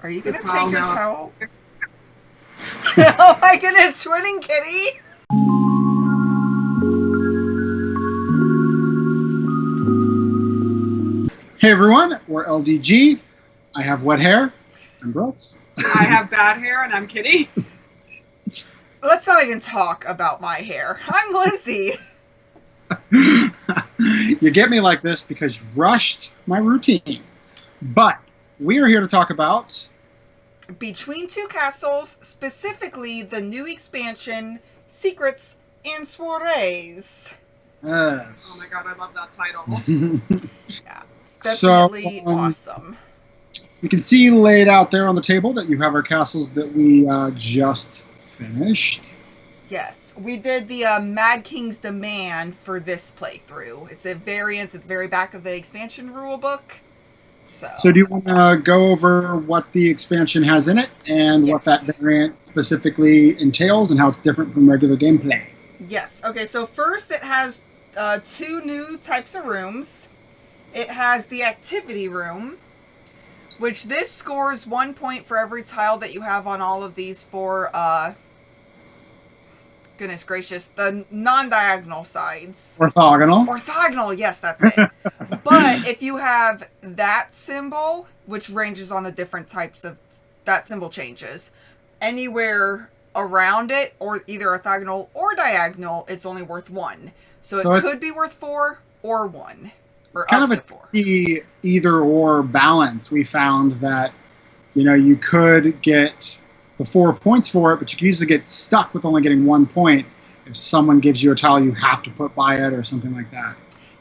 Are you going to towel take your now. towel? Oh my goodness, twinning kitty! Hey everyone, we're LDG. I have wet hair. I'm Brooks. I have bad hair, and I'm Kitty. Let's not even talk about my hair. I'm Lizzy. You get me like this because you rushed my routine. But we are here to talk about Between Two Castles, specifically the new expansion, Secrets and Soirees. Oh my god, I love that title. Yeah, it's definitely awesome. You can see laid out there on the table that you have our castles that we just finished. Yes, we did the Mad King's Demand for this playthrough. It's a variant at the very back of the expansion rulebook. So do you want to go over what the expansion has in it and what that variant specifically entails and how it's different from regular gameplay? Yes. Okay, so first it has two new types of rooms. It has the activity room, which this scores 1 point for every tile that you have on all of these four, goodness gracious, the non-diagonal sides. Orthogonal. Orthogonal, yes, that's it. But if you have that symbol, which ranges on the different types of, that symbol changes, anywhere around it, or either orthogonal or diagonal, it's only worth 1. So it could be worth 4 or 1. Or it's kind of a either or balance. We found that, you could get the 4 points for it, but you could usually get stuck with only getting 1 point if someone gives you a tile you have to put by it or something like that.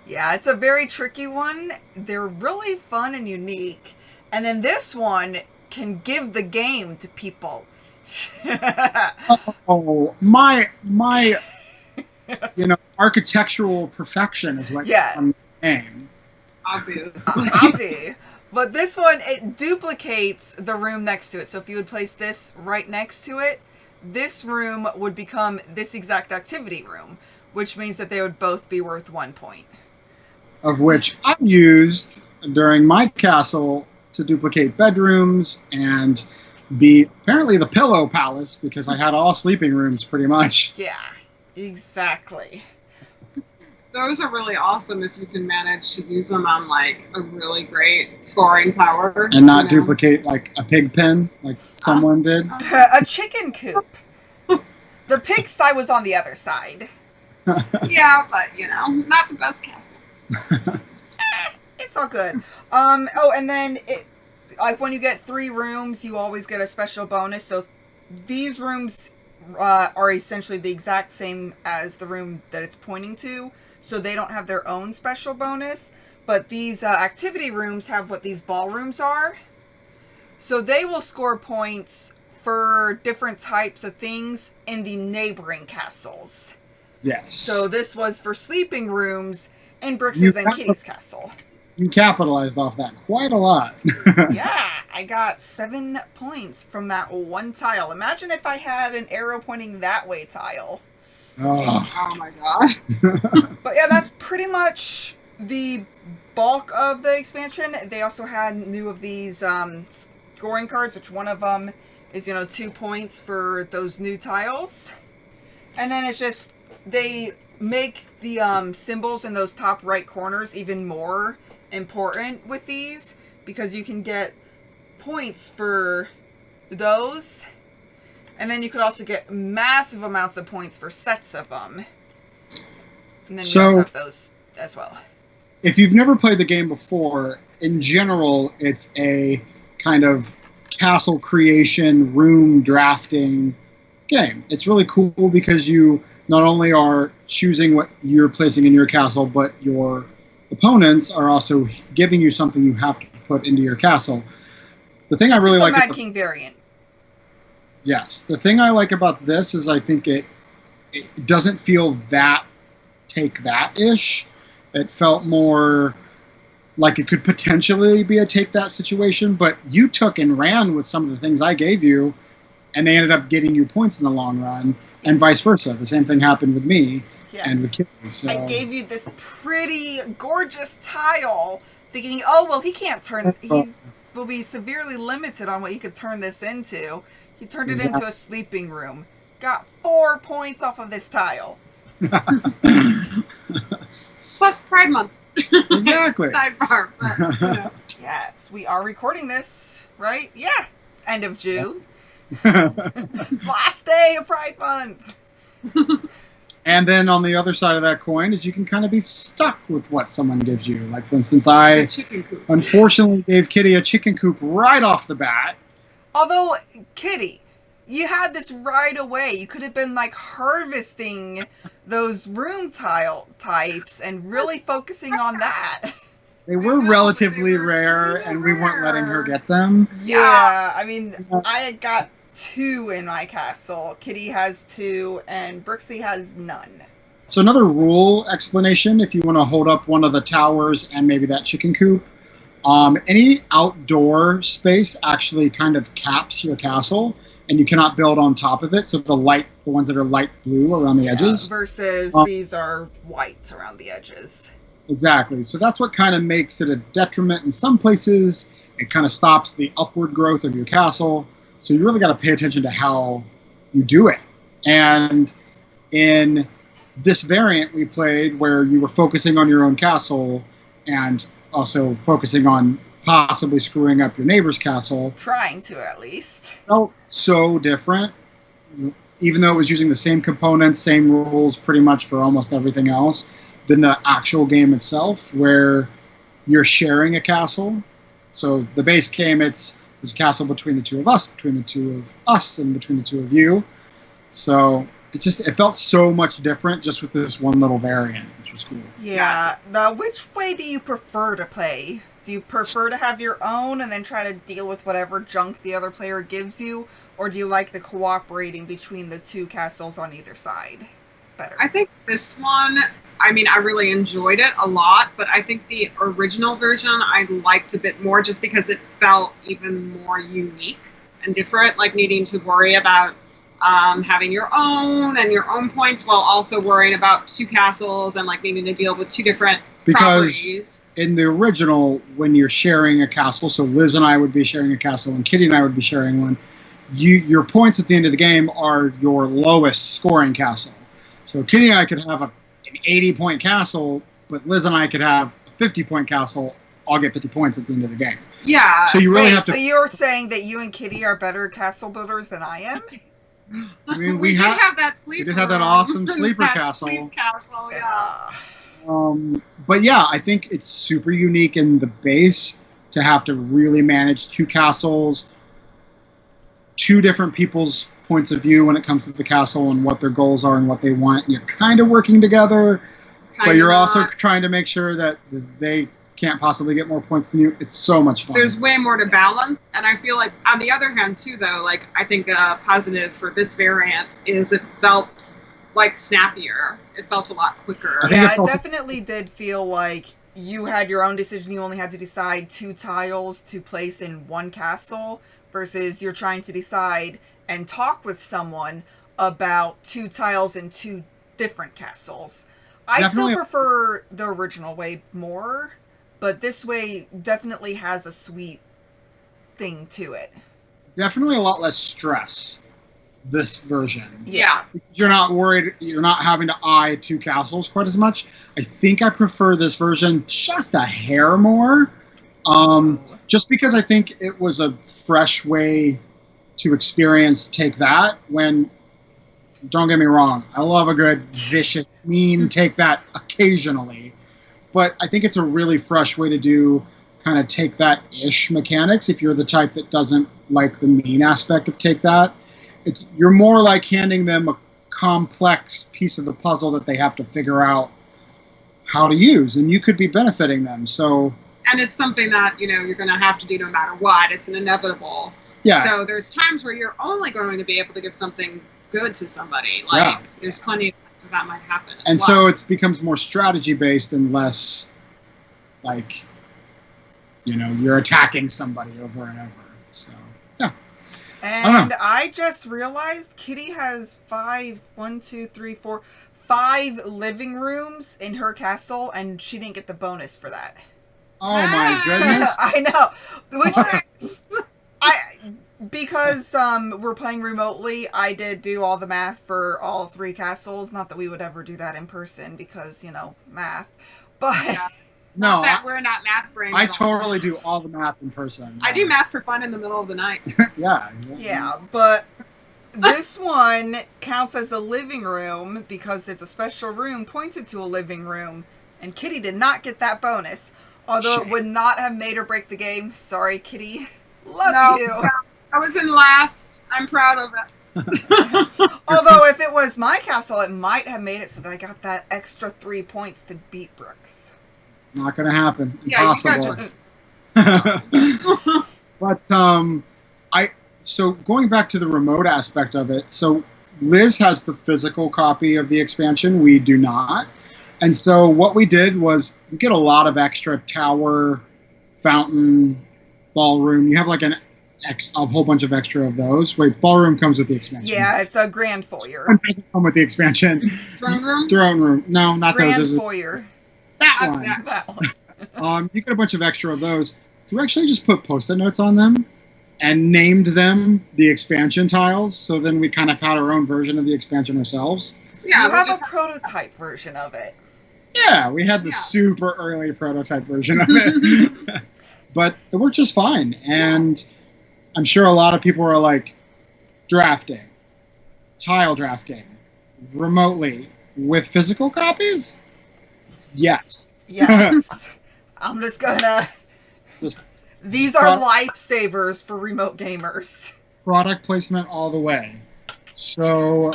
Yeah, it's a very tricky one. They're really fun and unique. And then this one can give the game to people. Oh, my architectural perfection is what I'm saying. Obviously. But this one, it duplicates the room next to it. So if you would place this right next to it, this room would become this exact activity room, which means that they would both be worth 1 point. Of which I used during my castle to duplicate bedrooms and be apparently the pillow palace because I had all sleeping rooms pretty much. Yeah, exactly. Those are really awesome if you can manage to use them on like a really great scoring power. And not duplicate like a pig pen like someone did. A chicken coop. The pigsty was on the other side. Yeah, but not the best castle. It's all good. Oh, and then like when you get 3 rooms, you always get a special bonus. So these rooms are essentially the exact same as the room that it's pointing to. So they don't have their own special bonus. But these activity rooms have what these ballrooms are. So they will score points for different types of things in the neighboring castles. Yes. So this was for sleeping rooms in Brooks's and Kitty's castle. You capitalized off that quite a lot. Yeah, I got 7 points from that one tile. Imagine if I had an arrow pointing that way tile. Oh my gosh. But yeah, that's pretty much the bulk of the expansion. They also had new of these scoring cards, which one of them is, 2 points for those new tiles. And then it's just, they make the symbols in those top right corners even more important with these, because you can get points for those. And then you could also get massive amounts of points for sets of them. And then you also have those as well. If you've never played the game before, in general, it's a kind of castle creation, room drafting game. It's really cool because you not only are choosing what you're placing in your castle, but your opponents are also giving you something you have to put into your castle. The thing I really like about the Mad King variant. Yes. The thing I like about this is I think it doesn't feel that take that-ish. It felt more like it could potentially be a take that situation, but you took and ran with some of the things I gave you, and they ended up getting you points in the long run, and vice versa. The same thing happened with me and with Kitty. So I gave you this pretty, gorgeous tile, thinking, oh, well, he can't turn... will be severely limited on what you could turn this into. You turned it into a sleeping room. Got 4 points off of this tile. Plus Pride Month. Exactly. Sidebar. But, you know. Yes, we are recording this, right? Yeah. End of June. Last day of Pride Month. And then on the other side of that coin is you can kind of be stuck with what someone gives you. Like, for instance, I unfortunately gave Kitty a chicken coop right off the bat. Although, Kitty, you had this right away. You could have been like harvesting those room tile types and really focusing on that. They were relatively rare, and we weren't letting her get them. Yeah, I mean, I got 2 in my castle. Kitty has 2, and Brooksy has none. So another rule explanation, if you want to hold up one of the towers and maybe that chicken coop, any outdoor space actually kind of caps your castle, and you cannot build on top of it. So the ones that are light blue around the edges. Versus these are white around the edges. Exactly. So that's what kind of makes it a detriment in some places. It kind of stops the upward growth of your castle. So you really got to pay attention to how you do it. And in this variant we played where you were focusing on your own castle and also focusing on possibly screwing up your neighbor's castle. Trying to, at least. Felt so different. Even though it was using the same components, same rules pretty much for almost everything else than the actual game itself, where you're sharing a castle. So the base game, there's a castle between the two of us, and between the two of you. So it felt so much different just with this one little variant, which was cool. Yeah. Now, which way do you prefer to play? Do you prefer to have your own and then try to deal with whatever junk the other player gives you? Or do you like the cooperating between the 2 castles on either side better? I think this one, I mean, I really enjoyed it a lot, but I think the original version I liked a bit more just because it felt even more unique and different, like needing to worry about having your own points while also worrying about 2 castles and like needing to deal with 2 different properties. In the original, when you're sharing a castle, so Liz and I would be sharing a castle and Kitty and I would be sharing one, your points at the end of the game are your lowest scoring castle. So Kitty and I could have an 80-point castle, but Liz and I could have a 50-point castle. I'll get 50 points at the end of the game. Yeah. So you really have to. So you're saying that you and Kitty are better castle builders than I am? I mean, we did have that sleeper. We did have that awesome sleeper castle. Yeah. But yeah, I think it's super unique in the base to have to really manage 2 castles, 2 different people's points of view when it comes to the castle and what their goals are and what they want. You're kind of working together, but you're also trying to make sure that they can't possibly get more points than you. It's so much fun. There's way more to balance, and I feel like on the other hand too though, like I think a positive for this variant is it felt like snappier. It felt a lot quicker. Yeah, it definitely did feel like you had your own decision. You only had to decide 2 tiles to place in one castle versus you're trying to decide and talk with someone about 2 tiles in 2 different castles. I still prefer the original way more, but this way definitely has a sweet thing to it. Definitely a lot less stress, this version. Yeah. You're not worried, you're not having to eye 2 castles quite as much. I think I prefer this version just a hair more, just because I think it was a fresh way to experience Take That when, don't get me wrong, I love a good, vicious, mean Take That occasionally. But I think it's a really fresh way to do kind of Take That-ish mechanics if you're the type that doesn't like the mean aspect of Take That. You're more like handing them a complex piece of the puzzle that they have to figure out how to use, and you could be benefiting them. And it's something that, you're going to have to do no matter what. It's an inevitable. Yeah. So there's times where you're only going to be able to give something good to somebody. There's plenty of times that might happen. And so it becomes more strategy-based and less like, you're attacking somebody over and over. So, yeah. And I just realized Kitty has 5 living rooms in her castle, and she didn't get the bonus for that. Oh my goodness. I know. Because we're playing remotely, I did do all the math for all 3 castles. Not that we would ever do that in person because, math. But Yeah. No, We're not math brain. I totally do all the math in person. I do math for fun in the middle of the night. Yeah. yeah, but this one counts as a living room because it's a special room pointed to a living room, and Kitty did not get that bonus. Although it would not have made or break the game. Sorry, Kitty. Love you. No, I was in last. I'm proud of it. Although if it was my castle, it might have made it so that I got that extra 3 points to beat Brooks. Not going to happen. Yeah, Impossible. But so going back to the remote aspect of it, so Liz has the physical copy of the expansion. We do not. And so what we did was we get a lot of extra tower, fountain, ballroom. You have like a whole bunch of extra of those. Wait, ballroom comes with the expansion. Yeah, it's a grand foyer. One doesn't come with the expansion. Throne room? Throne room. No, not Grand those. foyer. That one. That one. You get a bunch of extra of those. So we actually just put Post-it notes on them and named them the expansion tiles. So then we kind of had our own version of the expansion ourselves. Yeah, you have a prototype version of it. Yeah, we had the super early prototype version of it. But it worked just fine. And I'm sure a lot of people are like, drafting, tile drafting, remotely, with physical copies? Yes. Yes. I'm just gonna... These are lifesavers for remote gamers. Product placement all the way. So,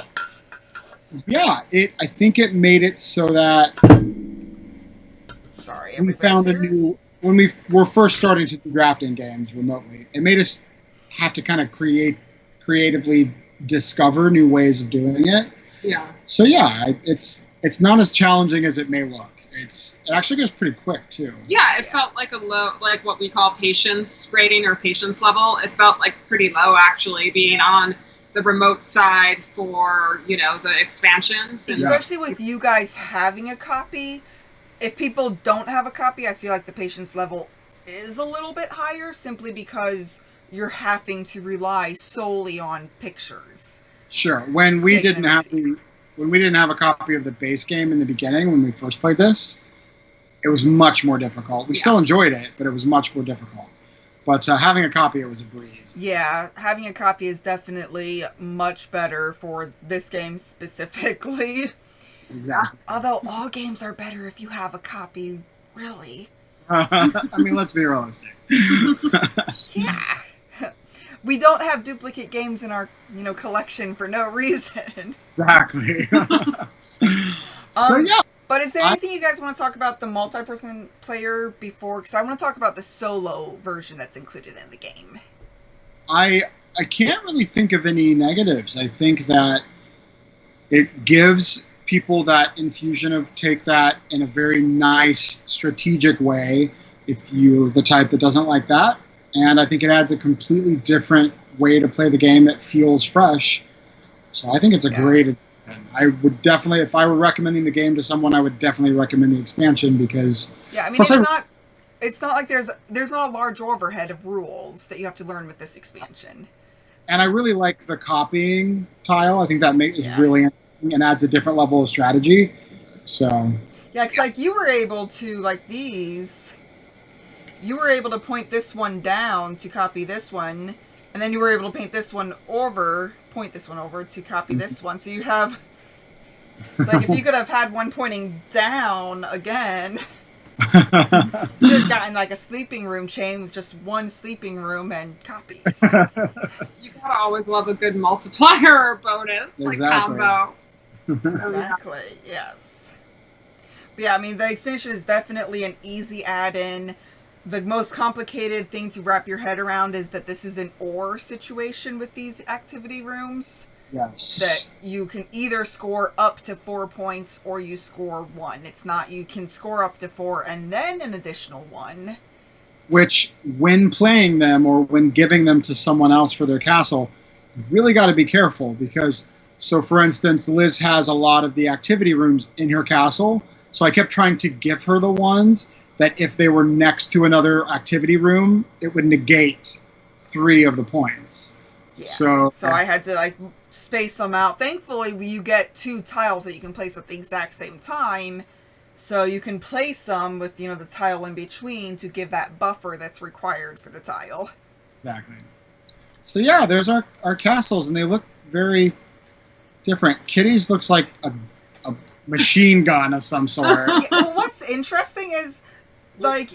yeah, I think it made it so that we found a new... When we were first starting to do drafting games remotely, it made us have to kind of creatively discover new ways of doing it. Yeah. So yeah, it's not as challenging as it may look. It actually goes pretty quick too. Yeah, it felt like a low, like what we call patience rating or patience level. It felt like pretty low actually, being on the remote side for the expansions. And especially with you guys having a copy. If people don't have a copy, I feel like the patience level is a little bit higher simply because you're having to rely solely on pictures. Sure. When we didn't have a copy of the base game in the beginning, when we first played this, it was much more difficult. We still enjoyed it, but it was much more difficult. But having a copy, it was a breeze. Yeah, having a copy is definitely much better for this game specifically. Exactly. Although all games are better if you have a copy, really. I mean, let's be realistic. Yeah. We don't have duplicate games in our, collection for no reason. Exactly. So yeah. But is there anything you guys want to talk about the multi-person player before? Because I want to talk about the solo version that's included in the game. I can't really think of any negatives. I think that it gives people that infusion of take that in a very nice, strategic way if you're the type that doesn't like that. And I think it adds a completely different way to play the game that feels fresh. So I think it's a great addition. I would definitely, if I were recommending the game to someone, I would definitely recommend the expansion because... Yeah, I mean, it's not like there's not a large overhead of rules that you have to learn with this expansion. And I really like the copying tile. I think that is really interesting and adds a different level of strategy. So... Yeah, because like you were able to, like these... You were able to point this one down to copy this one, and then you were able to point this one over to copy this one. So you have... It's like if you could have had one pointing down again, you could have gotten like a sleeping room chain with just one sleeping room and copies. You gotta always love a good multiplier or bonus, like combo. Exactly, yes. But yeah, I mean, the expansion is definitely an easy add-in. The most complicated thing to wrap your head around is that this is an or situation with these activity rooms. Yes. That you can either score up to 4 points or you score 1. It's not you can score up to 4 and then an additional 1. Which, when playing them or when giving them to someone else for their castle, you've really got to be careful because, so for instance, Liz has a lot of the activity rooms in her castle, So I kept trying to give her the ones that if they were next to another activity room, it would negate 3 of the points. Yeah. So I had to like space them out. Thankfully, you get 2 tiles that you can place at the exact same time. So you can place them with, the tile in between to give that buffer that's required for the tile. Exactly. So yeah, there's our castles, and they look very different. Kitty's looks like a machine gun of some sort. Yeah, well, what's interesting is, like,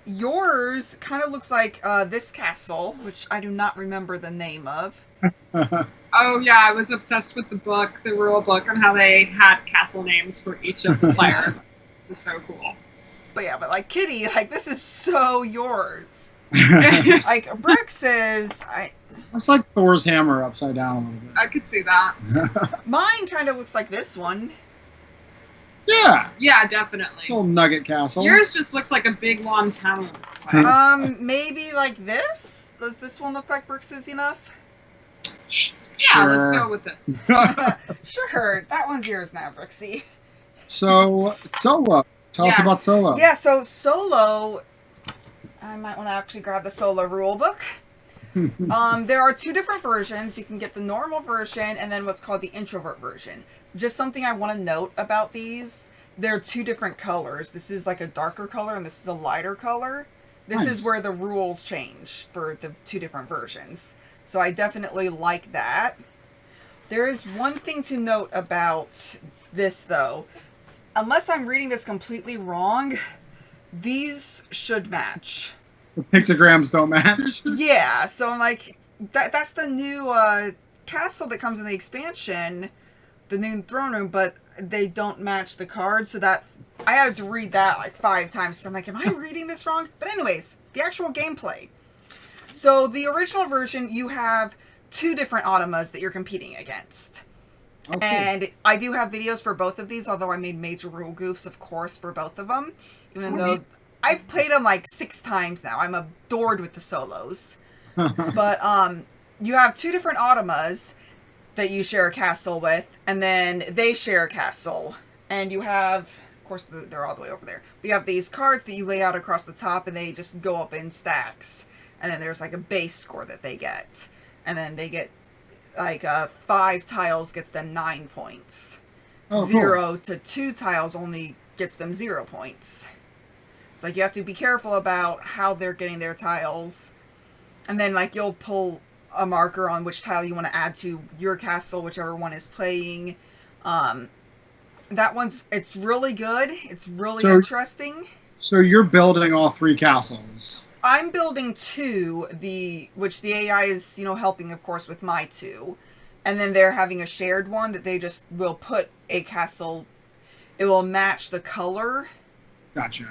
yours kind of looks like this castle, which I do not remember the name of. Oh yeah, I was obsessed with the rule book, and how they had castle names for each of the players. It was so cool. But yeah, but like Kitty, like this is so yours. Like Brooks is, It's like Thor's hammer upside down a little bit. I could see that. Mine kind of looks like this one. Yeah. Yeah, definitely. Little nugget castle. Yours just looks like a big long town. Maybe like this? Does this one look like Brooks's enough? Yeah, let's go with it. Sure, that one's yours now, Brooksy. So, Solo. Tell us about Solo. Yeah, so Solo, I might want to actually grab the Solo rule book. There are 2 different versions. You can get the normal version and then what's called the introvert version. Just something I want to note about these. They're 2 different colors. This is like a darker color and this is a lighter color. This is where the rules change for the 2 different versions. So I definitely like that. There is one thing to note about this though. Unless I'm reading this completely wrong, these should match. The pictograms don't match. Yeah, so I'm like, that's the new castle that comes in the expansion, the new throne room, but they don't match the cards, so that I had to read that like 5 times. So I'm like, am I reading this wrong? But anyways, the actual gameplay. So the original version, you have 2 different automas that you're competing against. Okay. And I do have videos for both of these, although I made major rule goofs, of course, for both of them. Even though I've played them like 6 times now. I'm adored with the solos. But you have 2 different automas that you share a castle with, and then they share a castle. And you have, of course, they're all the way over there. But you have these cards that you lay out across the top, and they just go up in stacks. And then there's like a base score that they get. And then they get like 5 tiles gets them 9 points. Oh, 0 to 2 tiles only gets them 0 points. So like you have to be careful about how they're getting their tiles. And then like you'll pull a marker on which tile you want to add to your castle, whichever one is playing. That one's, it's really good. It's really interesting. So you're building all 3 castles. I'm building 2, which the AI is, helping, of course, with my 2. And then they're having a shared one that they just will put a castle. It will match the color. Gotcha.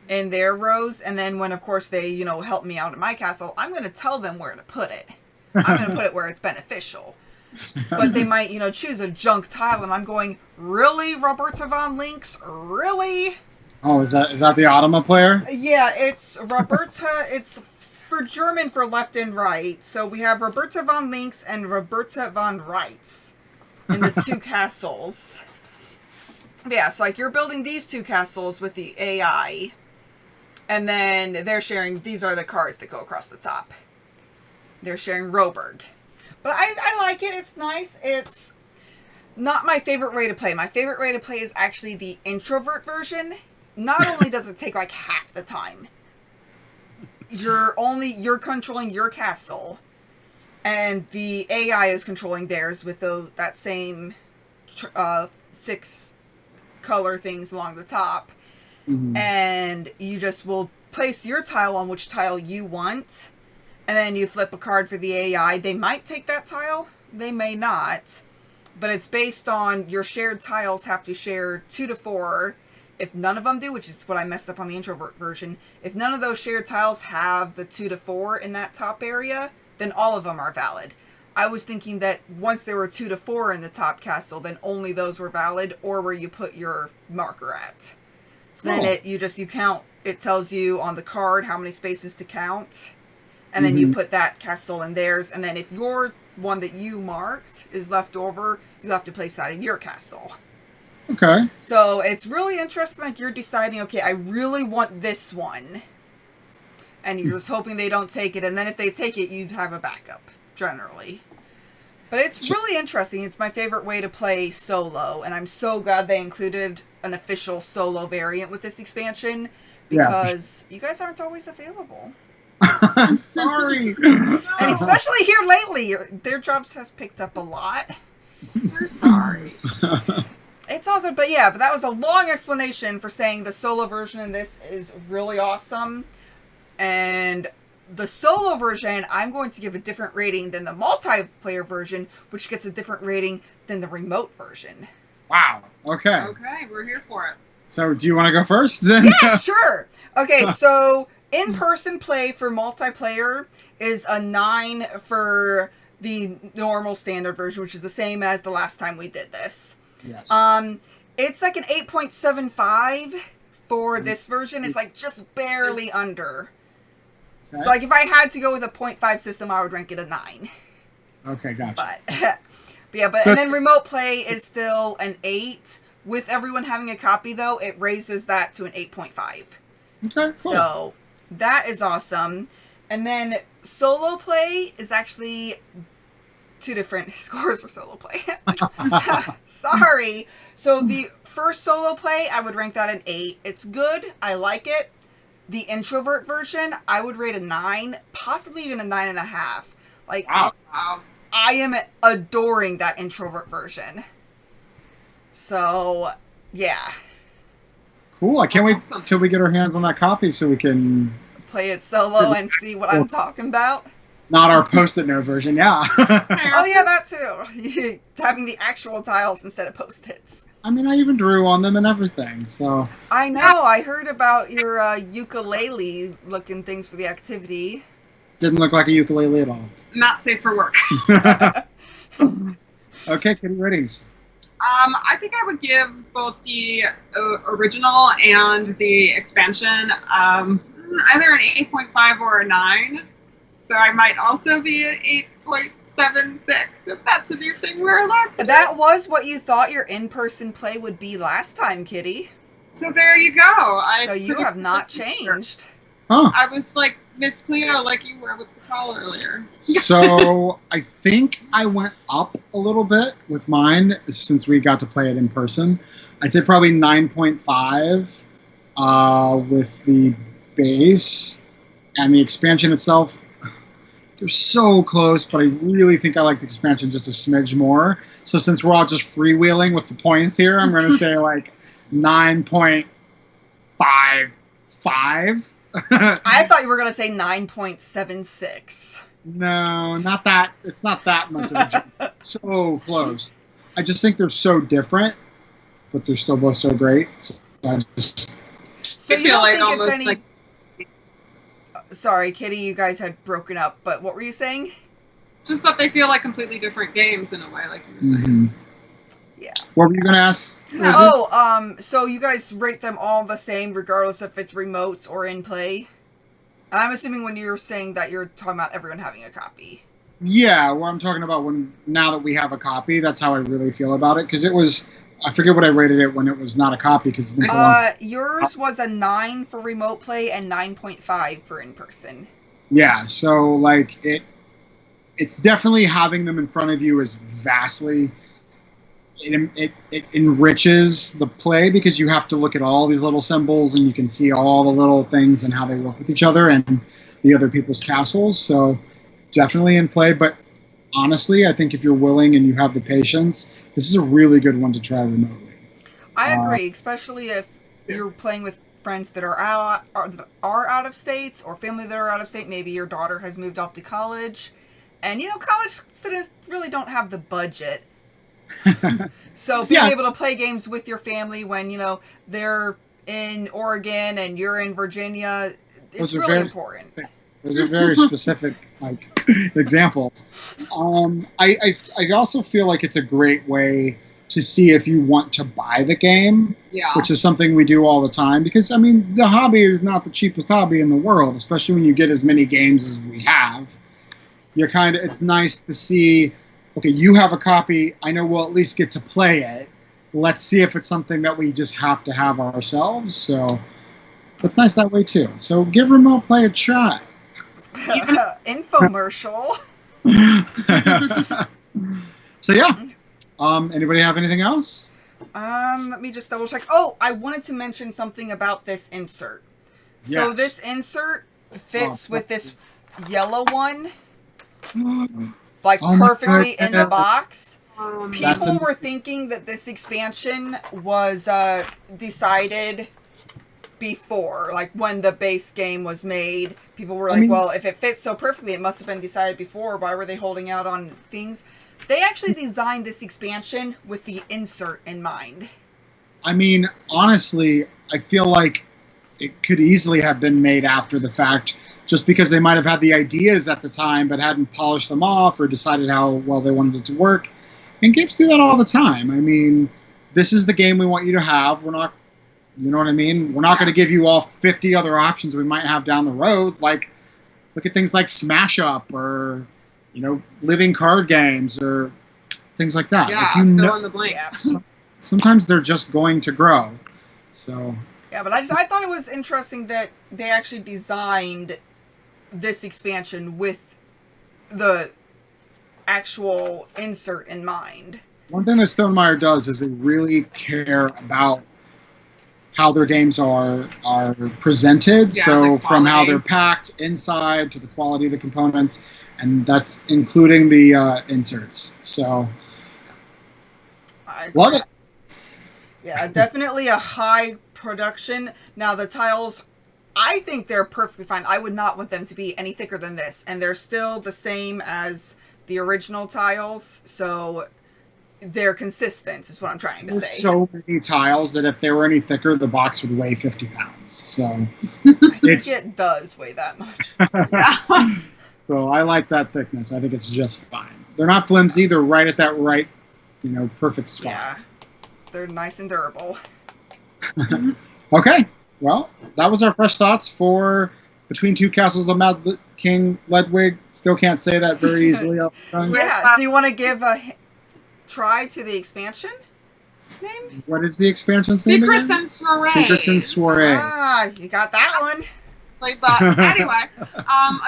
In their rows. And then when, of course, they, help me out at my castle, I'm going to tell them where to put it. I'm going to put it where it's beneficial. But they might, choose a junk tile. And I'm going, really, Roberta von Links? Really? Oh, is that the Automa player? Yeah, it's Roberta. It's for German for left and right. So we have Roberta von Links and Roberta von Reitz in the 2 castles. Yeah, so like you're building these 2 castles with the AI. And then they're sharing, these are the cards that go across the top. They're sharing Roberg. But I like it. It's nice. It's not my favorite way to play. My favorite way to play is actually the introvert version. Not only does it take like half the time, you're controlling your castle, and the AI is controlling theirs with that same 6 color things along the top. Mm-hmm. And you just will place your tile on which tile you want, and then you flip a card for the AI. They might take that tile, they may not, but it's based on your shared tiles have to share 2 to 4. If none of them do, which is what I messed up on the introvert version, if none of those shared tiles have the 2 to 4 in that top area, then all of them are valid. I was thinking that once there were 2 to 4 in the top castle, then only those were valid, or where you put your marker at. So then you count, it tells you on the card how many spaces to count, and then you put that castle in theirs, and then if your one that you marked is left over, you have to place that in your castle. Okay. So it's really interesting. Like you're deciding, okay, I really want this one, and you're just hoping they don't take it. And then if they take it, you'd have a backup generally. But it's really interesting. It's my favorite way to play solo, and I'm so glad they included an official solo variant with this expansion because you guys aren't always available. I'm sorry. And especially here lately, their jobs has picked up a lot. We're sorry. It's all good, but that was a long explanation for saying the solo version in this is really awesome. And the solo version, I'm going to give a different rating than the multiplayer version, which gets a different rating than the remote version. Wow. Okay. Okay, we're here for it. So, do you want to go first then? Yeah, sure. Okay, so in-person play for multiplayer is a 9 for the normal standard version, which is the same as the last time we did this. Yes. It's like an 8.75 for this version. It's like just barely under. Okay. So like if I had to go with a 0.5 system, I would rank it a 9. Okay, gotcha. But and then remote play is still an 8. With everyone having a copy though, it raises that to an 8.5. Okay, cool. So that is awesome. And then solo play is actually 2 different scores for solo play. Sorry. So the first solo play, I would rank that an 8. It's good. I like it. The introvert version, I would rate a 9, possibly even a 9.5. Like, Wow. I am adoring that introvert version. So, yeah. Cool. I can't wait awesome. till we get our hands on that copy so we can... Play it solo and see what I'm talking about. Not our Post-it note version, yeah. Oh, yeah, that too. Having the actual tiles instead of Post-its. I mean, I even drew on them and everything, so... I know. I heard about your ukulele-looking things for the activity. Didn't look like a ukulele at all. Not safe for work. Okay, Kitty, ratings. I think I would give both the original and the expansion either an 8.5 or a 9. So I might also be an 8.76 if that's a new thing we're allowed to do. That was what you thought your in-person play would be last time, Kitty. So there you go. So you have not changed. Huh. I was like Miss Cleo, like you were with the towel earlier. So I think I went up a little bit with mine since we got to play it in person. I'd say probably 9.5 with the base, and the expansion itself, they're so close, but I really think I like the expansion just a smidge more. So since we're all just freewheeling with the points here, I'm going to say like 9.55. I thought you were going to say 9.76. No, not that. It's not that much of a jump. So close. I just think they're so different, but they're still both so great. So I just... So I you feel don't like think it's almost any... like Sorry, Kitty, you guys had broken up, but what were you saying? just that they feel like completely different games in a way, like you were saying. Mhm. Yeah. What were you going to ask? Lizzy? Oh, so you guys rate them all the same regardless if it's remotes or in play? And I'm assuming when you're saying that you're talking about everyone having a copy. Yeah, well, I'm talking about now that we have a copy, that's how I really feel about it. Because it was, I forget what I rated it when it was not a copy because it's been so long. Yours was a 9 for remote play and 9.5 for in-person. Yeah, so like it's definitely having them in front of you is vastly, it enriches the play because you have to look at all these little symbols and you can see all the little things and how they work with each other and the other people's castles. So definitely in play, but honestly, I think if you're willing and you have the patience, this is a really good one to try remotely. I agree, especially if you're playing with friends that are out of state or family that are out of state. Maybe your daughter has moved off to college, and college students really don't have the budget. So being able to play games with your family when they're in Oregon and you're in Virginia, it's really important. Those are very specific examples. I also feel like it's a great way to see if you want to buy the game, which is something we do all the time. Because, I mean, the hobby is not the cheapest hobby in the world, especially when you get as many games as we have. It's nice to see, okay, you have a copy, I know we'll at least get to play it. let's see if it's something that we just have to have ourselves. So it's nice that way too. So give Remote Play a try. Infomercial. So yeah. Anybody have anything else? Let me just double check. Oh, I wanted to mention something about this insert. So Yes. this insert fits with this yellow one, like perfectly in the box. People were thinking that this expansion was decided before, like when the base game was made. People were like, well, if it fits so perfectly, it must have been decided before. Why were they holding out on things? They actually designed this expansion with the insert in mind. I mean, honestly, I feel like it could easily have been made after the fact, just because they might have had the ideas at the time but hadn't polished them off or decided how well they wanted it to work. And games do that all the time. I mean, this is the game we want you to have. We're not, you know what I mean? We're not going to give you all 50 other options we might have down the road. Like, look at things like Smash Up or, you know, living card games or things like that. Yeah, like, fill in the blank. Yeah. Sometimes they're just going to grow. So Yeah, but I thought it was interesting that they actually designed this expansion with the actual insert in mind. one thing that Stonemaier does is they really care about how their games are presented. Yeah, So the from how quality. they're packed inside to the quality of the components, and that's including the inserts. So I love it. Yeah, definitely a high production. Now the tiles, I think they're perfectly fine. I would not want them to be any thicker than this, and they're still the same as the original tiles, so they're consistent is what I'm trying to There's say. so many tiles that if they were any thicker, the box would weigh 50 pounds. So I think it's it does weigh that much. so I like that thickness. I think it's just fine. They're not flimsy. They're right at that right, you know, perfect spot. Yeah. They're nice and durable. Okay, well, that was our fresh thoughts for Between Two Castles of Mad King Ludwig. Still can't say that very easily off the tongue. Yeah, do you want to give a try to the expansion name? What is the expansion's name Secrets again? and Soirees. Secrets and Soirees. Ah, you got that one. But anyway,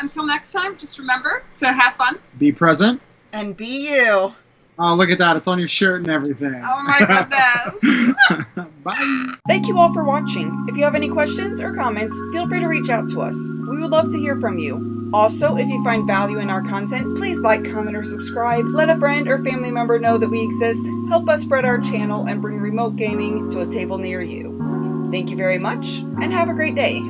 until next time, just remember to have fun. Be present. And be you. Oh, look at that. It's on your shirt and everything. Oh my goodness. Bye. Thank you all for watching. If you have any questions or comments, feel free to reach out to us. We would love to hear from you. Also, if you find value in our content, please like, comment, or subscribe. Let a friend or family member know that we exist. Help us spread our channel and bring remote gaming to a table near you. Thank you very much, and have a great day.